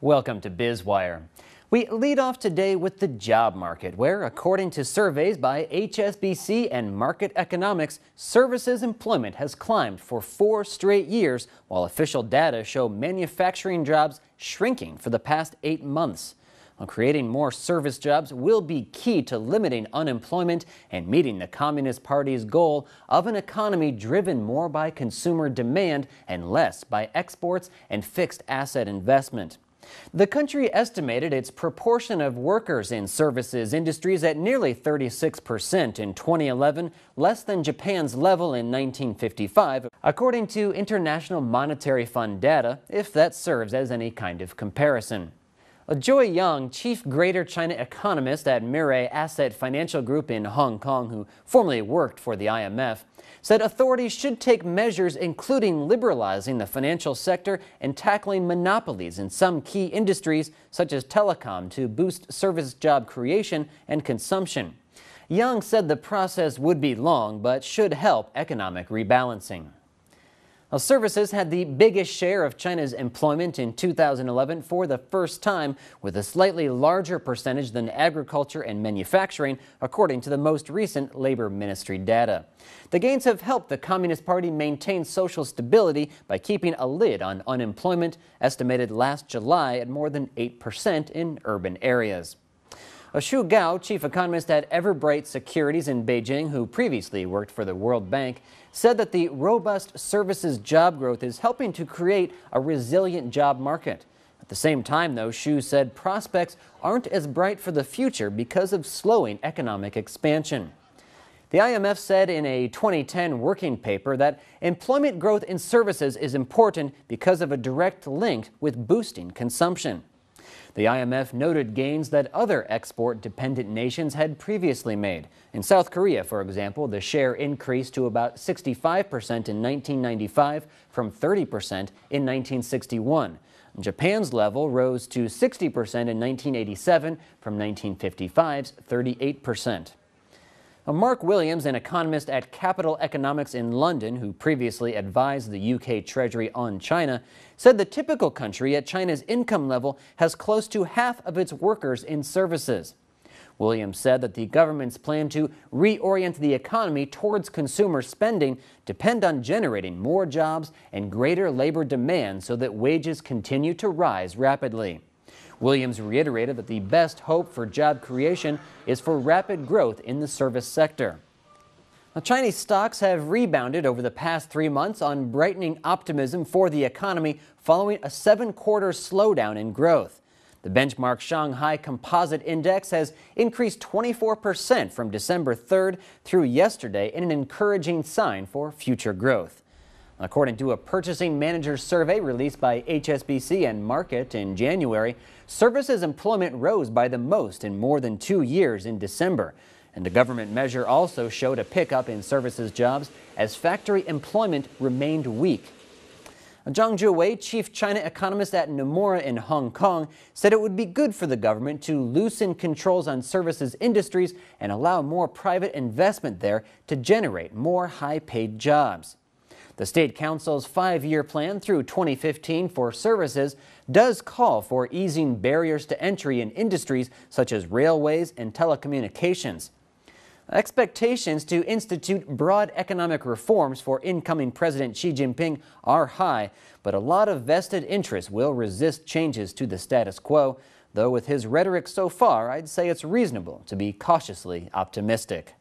Welcome to Biz Wire. We lead off today with the job market, where, according to surveys by HSBC and Market Economics, services employment has climbed for 4 straight years, while official data show manufacturing jobs shrinking for the past 8 months. Well, creating more service jobs will be key to limiting unemployment and meeting the Communist Party's goal of an economy driven more by consumer demand and less by exports and fixed asset investment. The country estimated its proportion of workers in services industries at nearly 36% in 2011, less than Japan's level in 1955, according to International Monetary Fund data, if that serves as any kind of comparison. Joy Yang, chief Greater China economist at Mirae Asset Financial Group in Hong Kong, who formerly worked for the IMF, said authorities should take measures including liberalizing the financial sector and tackling monopolies in some key industries such as telecom to boost service job creation and consumption. Yang said the process would be long but should help economic rebalancing. Now, services had the biggest share of China's employment in 2011 for the first time, with a slightly larger percentage than agriculture and manufacturing, according to the most recent Labor Ministry data. The gains have helped the Communist Party maintain social stability by keeping a lid on unemployment, estimated last July at more than 8% in urban areas. Xu Gao, chief economist at Everbright Securities in Beijing, who previously worked for the World Bank, said that the robust services job growth is helping to create a resilient job market. At the same time, though, Xu said prospects aren't as bright for the future because of slowing economic expansion. The IMF said in a 2010 working paper that employment growth in services is important because of a direct link with boosting consumption. The IMF noted gains that other export-dependent nations had previously made. In South Korea, for example, the share increased to about 65% in 1995 from 30% in 1961. Japan's level rose to 60% in 1987 from 1955's 38%. Mark Williams, an economist at Capital Economics in London, who previously advised the UK Treasury on China, said the typical country at China's income level has close to half of its workers in services. Williams said that the government's plan to reorient the economy towards consumer spending depend on generating more jobs and greater labor demand so that wages continue to rise rapidly. Williams reiterated that the best hope for job creation is for rapid growth in the service sector. Now, Chinese stocks have rebounded over the past 3 months on brightening optimism for the economy following a 7-quarter slowdown in growth. The benchmark Shanghai Composite Index has increased 24% from December 3rd through yesterday in an encouraging sign for future growth. According to a purchasing managers survey released by HSBC and Market in January, services employment rose by the most in more than 2 years in December. And the government measure also showed a pickup in services jobs as factory employment remained weak. Zhang Zhuwei, chief China economist at Nomura in Hong Kong, said it would be good for the government to loosen controls on services industries and allow more private investment there to generate more high-paid jobs. The State Council's 5-year plan through 2015 for services does call for easing barriers to entry in industries such as railways and telecommunications. Expectations to institute broad economic reforms for incoming President Xi Jinping are high, but a lot of vested interests will resist changes to the status quo, though with his rhetoric so far, I'd say it's reasonable to be cautiously optimistic.